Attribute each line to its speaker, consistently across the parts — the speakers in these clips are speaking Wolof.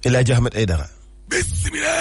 Speaker 1: El Hadji Ahmed Aïdara.
Speaker 2: bismillah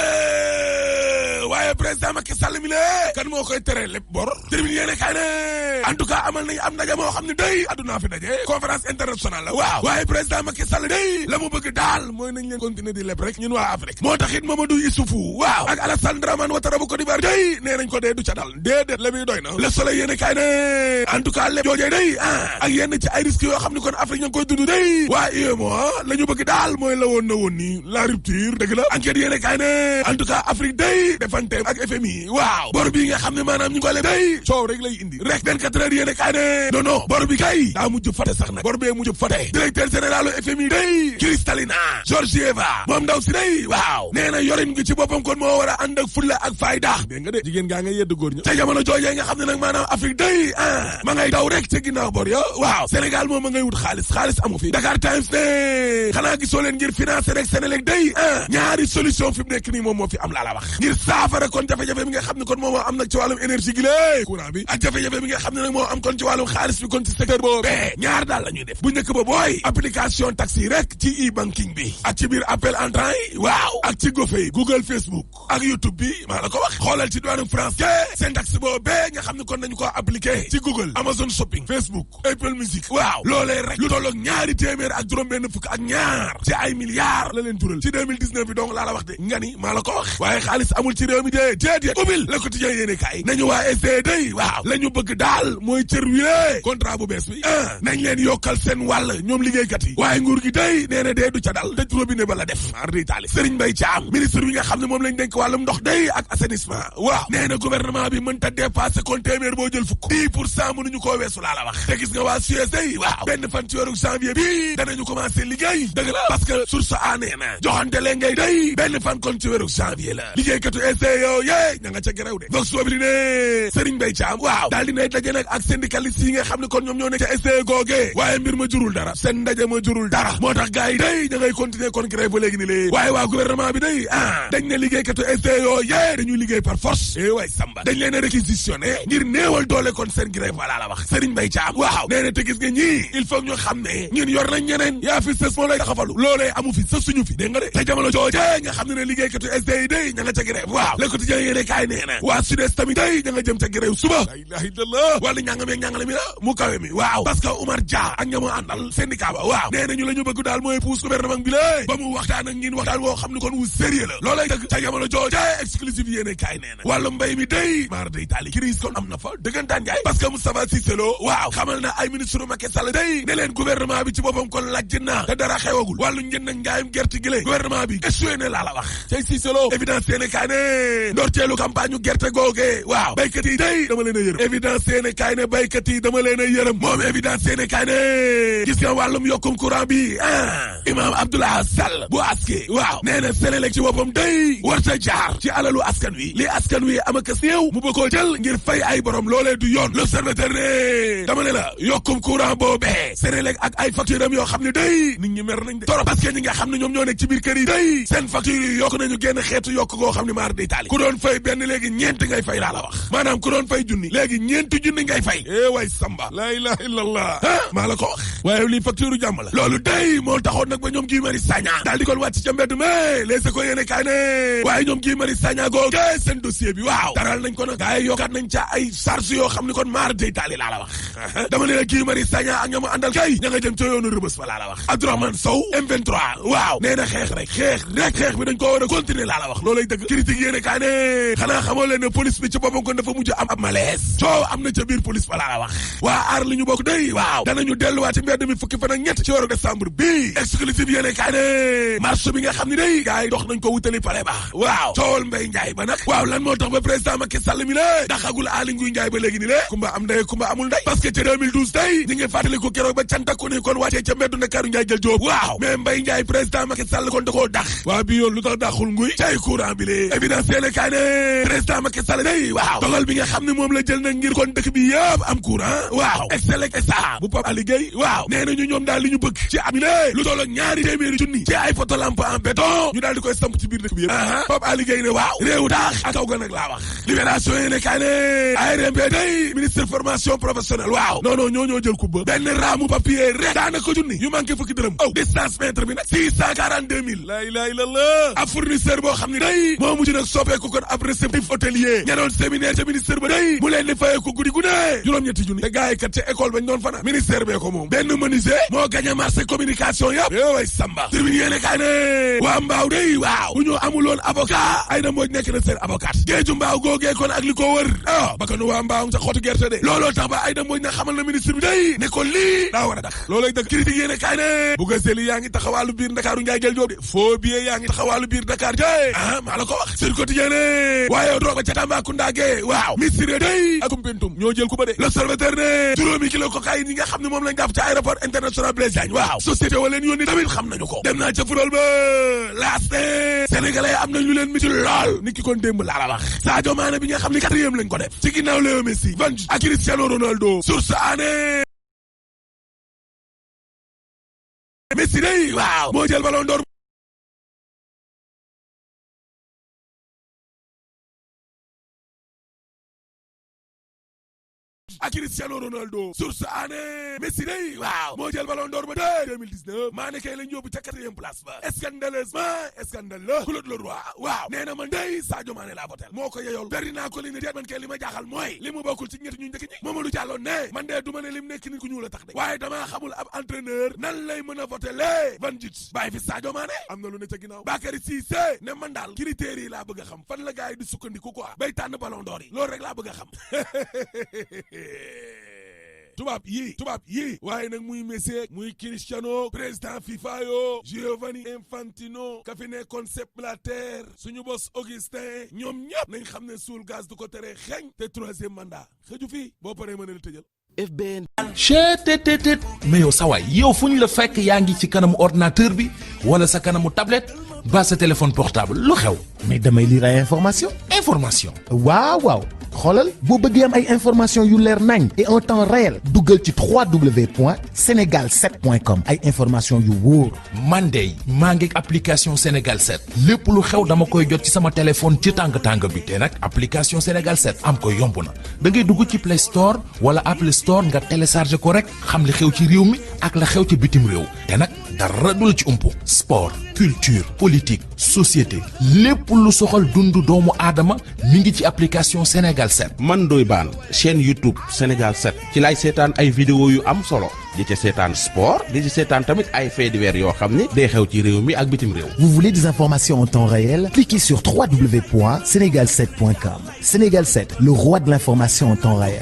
Speaker 2: waaye président Macky Sall mi la kan moo koy tere lépp bor termine yéene kay ne en tout cas amal nañu am ndaje moo xam ne day addunaa fi daje conférence internationale la waaw waaye président Macky Sall day la mu bëgg daal mooy nañ leen continuer di lépp rek ñun waa Afrique moo taxit Mamadou Issoufou waaw ak Alassane Dramane Ouattara bu Côte d'Ivoire day nee nañ ko dee du ca dal déedéet la muy doy na Le Soleil yéene kay ne en tout cas lépp joojee day ak yenn ci ay risques yoo xam ne kon Afrique ña ngi koy dund day waa UEMOA la ñu bëgg daal mooy la woon na woon nii la rupture dëgg la enquête yéene kay ne en tout cas Afrique day defante ak FMI waaw bor bi nga xam ne maanaam ñu ngi ko leb day coow rek lay indi rek 24 heures yéene kay ne non non bor bi kay daa mujj fate sax nag bor bee mujj fate directeur général FMI day Kristalina Georgieva moom ndaw si day waaw nee na yorin gi ci boppam kon moo war a ànd ak fulla ak fayda dégg nga de jigéen gaa nga yedd góor ña te jamono joojee nga xam ne nag maanaam Afrique day ma ngay daw rek ca ginnaaw bor ya waaw Sénégal moom ma ngay wut xaalis amu fi Dakar Times ne xanaa gisoo leen ngir financer rek Sénélec day ñaari solution fi mu nekk nii moom moo fi am laa la wax ngir saafara kon jafe-jafe bi nga xam ne kon moom moo am nag ci wàllum énergie gi lée courant bi ak jafe-jafe bi nga xam ne nag moo am kon ci wàllum xaalis bi kon ci secteur boobu ñaar daal la ñuy def bu njëkk ba booy application taxi rek ci e-banking bi ak ci biir appel entrant yi waaw ak ci GoFay Google Facebook ak YouTube bi maa la ko wax xoolal ci diwaanu France ke seen taxi boobu nga xam ne kon nañu ko appliqué ci Google Amazon Shopping Facebook Apple Music waaw loolee rek lu tolloog ñaari téeméer ak juróom-benn fukk ak ñaar ci ay milliards la leen jural ci 2019 bi donc laa la wax de nga ni maa la ko wax waaye xaalis amul ci réew mi dee déedéet ubbil Le Quotidien yéene kaay nañu waa SDE day waaw la ñu bëgg daal mooy cër wi contrat bu bees bi nañ leen yokkal seen wàll ñoom liggéeykat yi waaye nguur gi day nee na dee du ca dal tëj robinet ba la def mar di taali Serigne Mbaye Thiam ministre bi nga xam ne moom lañ dénk wàllum ndox day ak assainissement waaw nee na gouvernement bi mën ta dépasser kon téeméer boo jël fukk 10% mënuñu koo weesu laa la wax te gis nga waa Suez day waaw benn fan ci weeru janvier bi danañu commencé liggéey dëgg la parce que source a nee na joxante leen ngay day benn fan kon ci weeru janvier la liggéeykatu SDE ña nga ca gerew de Vox Populi ne Serigne Mbaye Thiam waaw daal dinay daje nag ak syndicalistes yi nga xam ne kon ñoom ñoo nekk ca SDE googee waaye mbir ma jurul dara seen ndaje ma jurul dara moo tax gars yi day ña ngay continuer kon grève ba léegi ni lée waaye waa gouvernement bi day dañ ne liggéeykatu SDE dañuy liggéey par force waay samba dañ leen a réquisitionné ngir néewal doole kon seen grève wala la wax Serigne Mbaye Thiam waaw nee na te gis nga ñii il faut ñu xam ne ñun yor nañ ñeneen yaa fi sës moo lay taxafalu loolee amu fi sës suñu fi dégg nga de te jamono jooje nga xam ne liggéeykatu SDE day ña nga ca grève waaw Le Quotidien yéene kaay nee na waa Sud-Est tamit day ña nga jëm ca grève suba la ilaha illallah wala ñàngam ak ñàngale mi la mu kawe mi waaw parce que Oumar Dia ak ñamu àndal syndicat ba waaw nee nañu la ñu bëgg daal mooy pousse gouvernement bi la ba mu waxtaan ak ñin waxtaan woo xam ne kon wu sérieux la loolay dëgg ca jamono jooje exclusive yéene kaay nee na wàllu mbay mi day maar day taali crise kon am na fa dëggantaan jaay parce que Moustapha Cissé Lo waaw xamal na ay ministre Macky Sall day ne leen gouvernement bi ci boppam kon laaj na te dara xewagul wàllu njënd ak njaayum gerte gi lé gouvernement bi échoué ne laa la wax cay Cissé Lo évidence yéene kaay ne ndorteelu campagne gerte googe waaw béykat yi day dama leen a yërëm évidence yéene kaay ne béykat yi dama leen a yërëm moom évidence yéene kaay ne gis nga wàllum yokkum courant bi Imam Abdoulaye Sall bu aske waaw nee na Senelec ci boppam day warta jaar ci alalu askan wi li askan wi am ak néew mu bëggoo jël ngir fay ay borom loolee du yoon l'observateur ne dama ne la yokkum courant boobee Senelec ak ay facture am yoo xam ne day nit ñi mer nañ de torop parce que ñi nga xam ne ñoom ñoo nekk ci biir kër yi day seen facture yi yokk nañu génn xeetu yokk goo xam ne maar day taali ku doon fay benn léegi ñeent ngay fay laa la wax maanaam ku doon fay junni léegi ñeenti junni ngay fay way samba la ilaha illallah maa la ko wax waaye lii facture jàmm la loolu day moo taxoon nag ba ñoom Guy Marius Sagna daal di kon wàcc ca mbedd mais les ko yéene kaay ne waaye ñoom Guy Marius Sagna googe seen dossier bi waaw daral nañ ko nag gaa yi yokkaat nañ ca ay charge yoo xam ne kon maar day taali laa la wax dama ne la Guy Marius Sagna ak ñoom àndal kay ña nga jëm ca yoonu Rëbës fa laa la wax Abdourahmane Sow M23 waaw nee na xeex bi dañ ko war a continuer laa la wax loolay dëgg critique yéene kaay ne xanaa xamoo leen ne police bi ci boppam kon dafa mujj am ab malaise coow am na ca biir police fa laa la wax waa aar li ñu bokk day waaw danañu delluwaat ci mbedd mi fukki fan ak ñett ci weeru décembre bi exclusive yéene kaay ne marche bi nga xam ne day gars yi dox nañ ko wutali pale ba waaw coowal Mbaye Ndiaye ba nag waaw lan moo tax ba président Macky Sall mi la daxagul Aly Ngouille Ndiaye ba léegi ni lée kumba am ndey kumba amul ndey parce que ca 2012 day ñi ngi fàttali ko keroog ba cantakku ni kon wàccee ca mbeddu Ndakaaru Ndiaye jël Jóob waaw mais Mbaye Ndiaye président Macky Sall kon da koo dax waa bi yoon lu tax daxul nguy cay courant bi lée évidence yéene yéene kaay ne président Macky Sall day waaw dogal bi nga xam ne moom la jël na ngir kon dëkk bi yëpp am courant waaw Excelec SA bu Pape Ali Gueye waaw nee nañu ñoom daal li ñu bëgg ci am ne lu tollook 200 junni ci ay photo lampe en béton ñu daal di koy samp ci biir dëkk bi yëpp Pape Ali Gueye ne waaw réewu taax ak kaw ga nag laa wax libération yéene kaay ne ARMP day ministre formation professionnelle waaw non ñoo jël kubba benn raamu papier rek daanaka junni yu manqué fukki dërëm distance mètre bi nag 642 000 la ilaha illallah ab fournisseur boo xam ne day moo mujj nag soppeeku kon ab réceptif hôtelier ña doon séminaire ca ministère ba day mu leen di fayee ko guddi gu ne juróom-ñetti junni te gars yi kat ca école bañ doon fana ministère bee ko moom benn menuisier moo gagné marché communication yëpp way samba tribune yéene kaay ne waa mbaaw day waaw bu ñu amuloon avocat ay na mbooj nekk na seen avocat géeju mbaaw googee kon ak li ko wër bakanu waa mbaaw sa xottu gerte de looloo tax ba ay na mbooj na xamal na ministre bi day ne ko lii daa war a dak loolay dëgg critique yéene kaay ne bu gaseli yaa ngi taxawaalu biir Ndakaaru njaay jël joob de faux billet yaa ngi taxawaalu biir Dakar jay maa la ko wax sur quotidien ne waaye droga ca Tambacounda ge waaw misiré day akum pentum ñoo jël ku ba de l'observateur ne juróomi kilo cocaïne yi nga xam ne moom lañ jàpp ca aéroport international Blaise Diagne waaw société wa leen yónni tamit xam nañu ko dem naa ca football ba laas ne sénégalais am nañ lu leen miti lool nit ki kon démb laa la wax Sadio Mané bi nga xam ne 4e lañ ko def ci ginnaaw Léo Messi Van ak Cristiano Ronaldo source aané Messi day waaw moo jël ballon d'or ak Cristiano Ronaldo source année Messi day waaw moo jël ballon d'or ba de 2019 maa ne kay lañ yóbbu ca 4e place ba scandaleusement scandaleux Claude Leroy waaw nee na man day Sadio Mané laa votel moo ko yeyool bari naa ko li ne déet man kay li ma jaaxal mooy li mu bokkul ci ñetti ñu njëkk ñi Mamadou Diallo ne man de du ma ne lim nekk nit ku ñuul a tax de waaye damaa xamul ab entraîneur nan lay mën a votelee Van Djit bàyyi fi Sadio Mané am na lu ne ca ginnaaw Bakary Cissé ne man daal critères yi laa bëgg a xam fan la gars yi di sukkandiku quoi bay tànn ballon d'or yi loolu rek laa bëgg a xam tubaab yii waaye nag muy Messi muy Cristiano président FIFA yo Giovanni Infantino ka fi nekkoon Sepp Blatter suñu boss Augustin ñoom ñëpp nañ xam ne suul gaz du ko tere xeeñ te 3e mandat xëju fii boo paree mën a la tëjal
Speaker 1: FBN chetttt mais yow sawaay yow fu ñu la fekk yaa ngi ci kanamu ordinateur bi wala sa kanamu tablette ba sa téléphone portable lu xew
Speaker 3: mais damay lire ay information waaw xoolal boo bëggee am ay information yu leer nañ et en temps réel duggal ci www.senegal7.com ay information yu wóor
Speaker 1: man de maa ngi application Sénégal 7 lépp lu xew dama koy jot ci sama téléphone ci tàng bi te nag application Sénégal 7 am ko yomb na da ngay dugg ci Play Store wala Apple Store nga télécharge ko rek xam li xew ci réew mi ak la xew ci bitim réew te nag dara du la ci umpu sport culture politique société lépp lu soxal dundu doomu aadama mi ngi ci application Sénégal 7.
Speaker 4: man Ndoye Bane chaîne YouTube Sénégal 7 ci laay seetaan ay vidéo yu am solo di ci seetaan sport di ci seetaan tamit ay faits divers yoo xam ni day xew ci réew mi ak bitim réew.
Speaker 3: Vous voulez des informations en temps réel? Cliquez sur www.senegal7.com. Sénégal 7, le roi de l'information en temps réel.